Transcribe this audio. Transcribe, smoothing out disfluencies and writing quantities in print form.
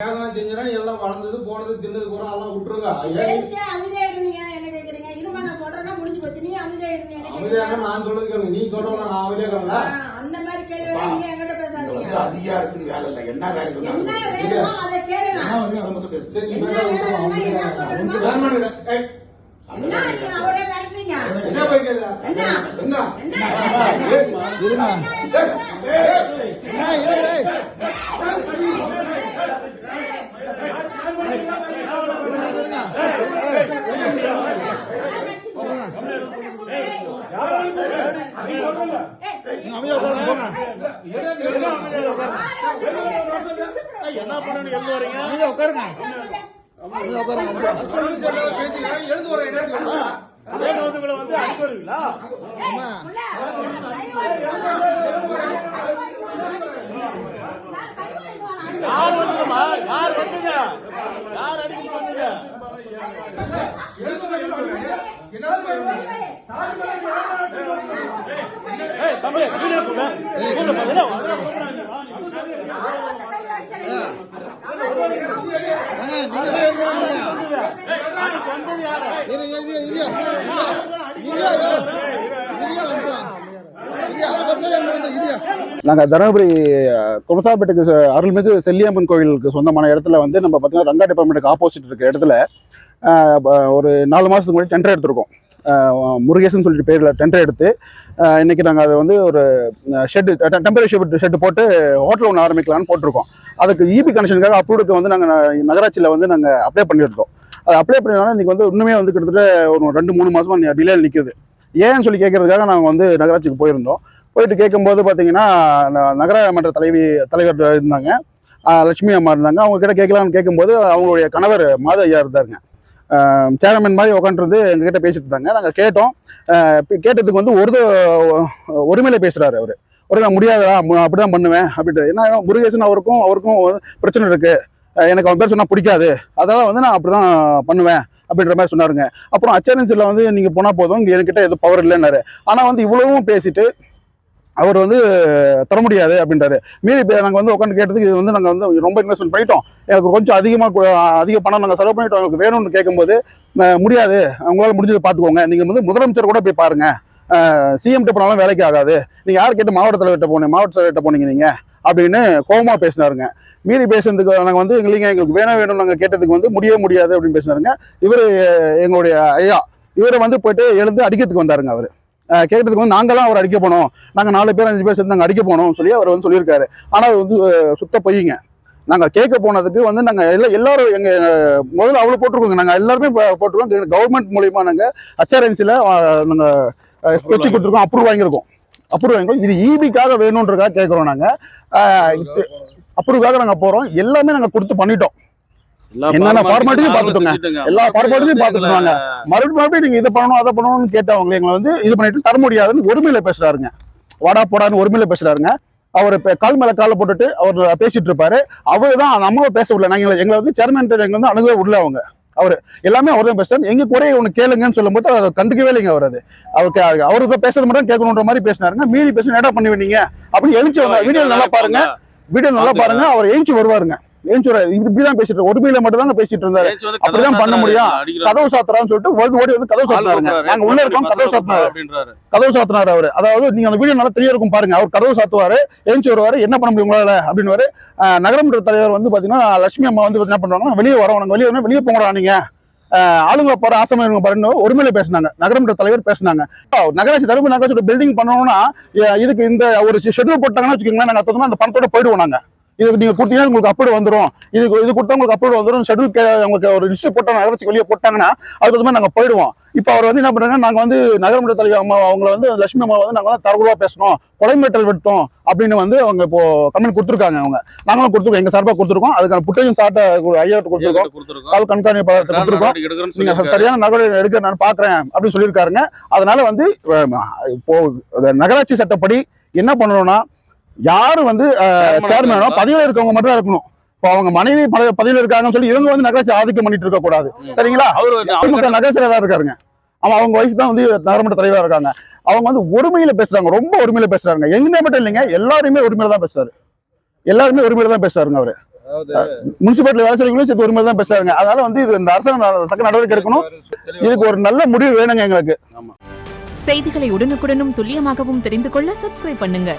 எல்லாம் வளர்ந்தது போனது தின்னது கூட எல்லாம் விட்டுருங்க. நான் சொல்லுது நீ சொல்றவங்க நான் அமைதியா இருக்கா? அந்த மாதிரி கேள்வி அதிகாரத்துக்கு வேலை இல்லை. என்ன வேலை என்ன பண்ணணும்? எழுந்து வரீங்க, உட்காருங்க. எழுந்து வர வந்து அடிக்க வருவீங்களா? யார் வந்துங்கம்மா? யார் வந்துங்க? யார் அடிக்க வந்துங்க? தம்பி நாங்க தருமபுரி குமசாப்பேட்டுக்கு அருள்மிகு செல்லியம்மன் கோவிலுக்கு சொந்தமான இடத்துல வந்து நம்ம பார்த்தீங்கன்னா ரங்கா டிபார்ட்மெண்ட்டுக்கு ஆப்போசிட் இருக்க இடத்துல ஒரு 4 மாதத்துக்கு முன்னாடி டெண்டர் எடுத்திருக்கோம். முருகேசன் சொல்லிட்டு பேரில் டெண்டர் எடுத்து இன்றைக்கி நாங்கள் அதை வந்து ஒரு ஷெட்டு டெம்பரரி ஷெட்டு போட்டு ஹோட்டல் ஒன்று ஆரம்பிக்கலான்னு போட்டிருக்கோம். அதுக்கு இபி கனெக்ஷனுக்காக அப்ரூவுக்கு வந்து நாங்கள் நகராட்சியில் வந்து நாங்கள் அப்ளை பண்ணியிருக்கோம். அது அப்ளை பண்ணினாலும் இன்றைக்கி வந்து இன்னுமே வந்து கிட்டத்தட்ட ஒரு 2-3 மாதமாக டிலேயில் நிற்குது. ஏன்னு சொல்லி கேட்கறதுக்காக நாங்கள் வந்து நகராட்சிக்கு போயிருந்தோம். போயிட்டு கேட்கும்போது பார்த்தீங்கன்னா நகரமன்ற தலைவர் இருந்தாங்க, லட்சுமி அம்மா இருந்தாங்க. அவங்க கிட்ட கேட்கலான்னு கேட்கும்போது அவங்களுடைய கணவர் மாத ஐயா இருந்தாருங்க. சேர்மன் மாதிரி உட்காந்துருந்து எங்ககிட்ட பேசிட்டு இருந்தாங்க. நாங்கள் கேட்டோம். கேட்டதுக்கு வந்து ஒருமையில பேசுகிறாரு அவர். நான் முடியாதா, அப்படி தான் பண்ணுவேன் அப்படின்ட்டு. ஏன்னா முருகேசன் அவருக்கும் பிரச்சனை இருக்குது, எனக்கு அவன் பேர் சொன்னால் பிடிக்காது, அதனால் வந்து நான் அப்படி தான் பண்ணுவேன் அப்படின்ற மாதிரி சொன்னாருங்க. அப்புறம் அச்சரன்ஸில் வந்து நீங்கள் போனால் போதும், இங்கே என்கிட்ட எதுவும் பவர் இல்லைன்னாரு. ஆனால் வந்து இவ்வளவும் பேசிட்டு அவர் வந்து தர முடியாது அப்படின்றாரு. மீறி நாங்கள் வந்து உட்காந்து கேட்டதுக்கு இது வந்து நாங்கள் வந்து ரொம்ப இன்வெஸ்ட்மெண்ட் பண்ணிட்டோம், எனக்கு கொஞ்சம் அதிக பணம் நாங்கள் செலவு பண்ணிட்டோம், எனக்கு வேணும்னு கேட்கும்போது முடியாது, அவங்களால முடிஞ்சதை பார்த்துக்கோங்க, நீங்கள் வந்து முதலமைச்சர் கூட போய் பாருங்கள், சிஎம்கிட்ட போனாலும் வேலைக்கு ஆகாது, நீங்கள் யார் கேட்டு மாவட்ட தலைவர்கிட்ட போனீங்க நீங்கள் அப்படின்னு கோபமாக பேசினாருங்க. மீறி பேசுறதுக்கு நாங்கள் வந்து எங்களுக்கு வேணும் நாங்கள் கேட்டதுக்கு வந்து முடியாது அப்படின்னு பேசினாருங்க. இவர் எங்களுடைய ஐயா இவரை வந்து போயிட்டு எழுந்து அடிக்கிறதுக்கு வந்தாருங்க. அவர் கேட்டதுக்கு வந்து நாங்களாம் அவர் அடிக்க போனோம், நாங்கள் 4 பேர் 5 பேர் சேர்ந்து நாங்கள் அடிக்க போனோம் சொல்லி அவர் வந்து சொல்லியிருக்காரு. ஆனால் அது வந்து சுத்த பொய்யுங்க. நாங்கள் கேட்க போனதுக்கு வந்து நாங்கள் எல்லாரும் எங்கள் முதல்ல அவ்வளோ போட்டிருக்கோங்க, நாங்கள் எல்லாருமே போட்டிருக்கோம். கவர்மெண்ட் மூலியமாக நாங்கள் HRNCல நாங்கள் ஸ்கெட்ச் கொடுத்துருக்கோம், அப்ரூவ் வாங்கியிருக்கோம். இது ஈபிக்காக வேணுன்றதுக்காக கேட்குறோம். நாங்கள் அப்ரூவ்காக நாங்கள் போகிறோம், எல்லாமே நாங்கள் கொடுத்து பண்ணிட்டோம். என்னென்ன ஃபார்மாலிட்டியும் பார்த்துட்டோங்க, எல்லா ஃபார்மாலிட்டியும் பார்த்துட்டுவாங்க. மறுபடியும் நீங்க இதை பண்ணணும் அதை பண்ணணும்னு கேட்டவங்க எங்களை வந்து இது பண்ணிட்டு தர முடியாதுன்னு ஒருமையில பேசுறாருங்க. வாடா போடான்னு ஒருமையில பேசுறாருங்க. அவர் கால் மேல காலை போட்டுட்டு அவர் பேசிட்டு இருப்பாரு. அவரு தான் நம்மளும் பேச விடல. எங்களை வந்து சேர்மன் எங்களை வந்து அணுகவே விடல. அவங்க அவரு எல்லாமே அவர் தான் பேசுறாரு. எங்க குறைய ஒன்று கேளுங்கன்னு சொல்லும் போது அதை கண்டுக்கவே இல்லைங்க. அவருக்கு பேசுறது மட்டும் கேட்கணுன்ற மாதிரி பேசினாருங்க. மீறி பேச நேடா பண்ணி வேணீங்க அப்படின்னு எழுச்சி வந்தார். வீடியோ நல்லா பாருங்க. அவர் எழுச்சி வருவாருங்க. இப்படிதான் பேசிட்டு ஒருமையில மட்டும் தான் பேசிட்டு இருந்தாரு. அப்படிதான் பண்ண முடியும், கதவு சாத்துறான்னு சொல்லிட்டு ஓடி வந்து கதவு சாத்தினாருங்க. நாங்க உள்ள இருக்கோம், கதவு சாத்தினாரு அவரு. அதாவது நீங்க அந்த வீடியோ நல்லா தெரிய இருக்கும் பாருங்க. அவர் கதவு சாத்துவாரு, எழுச்சி வருவாரு, என்ன பண்ண முடியும் உங்களால அப்படின்னு. நகரமன்ற தலைவர் வந்து பாத்தீங்கன்னா லட்சுமி அம்மா வந்து என்ன பண்றாங்க, வெளியே வரோம், வெளியே போங்கடா நீங்க, ஆளுங்க போற ஆசைங்க பாருன்னு ஒருமையில பேசினாங்க. நகரமன்ற தலைவர் பேசினாங்க. நகராட்சி தருமபுரி நகராட்சி பில்டிங் பண்ணணும்னா இதுக்கு இந்த ஒரு ஷெட்யூல் போட்டாங்கன்னா வச்சுக்கோங்களேன், நாங்க அந்த பணத்தோட போயிடுவோம். நாங்க இதுக்கு நீங்க கொடுத்தீங்கன்னா உங்களுக்கு அப்ரூவ் வந்துடும், இது கொடுத்தா உங்களுக்கு அப்ரூவ் வந்துடும், ஷெட்யூல் உங்களுக்கு ஒரு லிஸ்ட் போட்டாங்க, நகராட்சி வெளியே போட்டாங்கன்னா அதுக்கு வந்து நாங்க போயிடுவோம். இப்போ அவர் வந்து என்ன பண்றாங்க, நாங்க வந்து நகரமன்ற தலைவர் அம்மா அவங்களை வந்து லட்சுமி அம்மா வந்து நாங்க தரவுவா பேசணும், கொலைமிரட்டல் விட்டோம் அப்படின்னு வந்து அவங்க இப்போ கமெண்ட் கொடுத்துருக்காங்க. அவங்க நாங்களும் கொடுத்துருக்கோம், எங்க சார்பாக கொடுத்துருக்கோம். அதுக்கான புட்டையும் சாட்டை ஐயாவிட்டு கொடுத்துருக்கோம், காவல் கண்காணிப்பாளர் கொடுத்துருக்கோம். நீங்க சரியான நடவடிக்கை எடுக்க நான் பாக்குறேன் அப்படின்னு சொல்லியிருக்காருங்க. அதனால வந்து இப்போ நகராட்சி சட்டப்படி என்ன பண்ணணும்னா, யாரு வந்து சேர்மனோ பதவியில் இருக்கவங்க மட்டும் தான் இருக்கணும். இப்போ அவங்க மனைவி பதவியில் இருக்காங்கன்னு சொல்லி இவங்க வந்து நகராட்சி ஆதிக்கம் பண்ணிட்டு இருக்க கூடாது. சரிங்களா? நகர செயலராக இருக்காருங்க. அவங்க ஒய்ஃப் தான் வந்து நகரமன்ற தலைவராக இருக்காங்க. அவங்க வந்து ஒருமையில பேசுறாங்க, ரொம்ப ஒருமையில பேசுறாங்க. எங்க மட்டும் இல்லைங்க, எல்லாருமே ஒருமையில தான் பேசுறாரு. அவரு முனிசிபாலிட்டி வேலை செய்யறவங்களும் சேர்த்து ஒரு மாதிரி தான் பேசுறாங்க. அதனால வந்து இது இந்த அரசாங்கம் தக்க நடவடிக்கை எடுக்கணும். இதுக்கு ஒரு நல்ல முடிவு வேணுங்க எங்களுக்கு. செய்திகளை உடனுக்குடனும் துல்லியமாகவும் தெரிந்து கொள்ள சப்ஸ்கிரைப் பண்ணுங்க.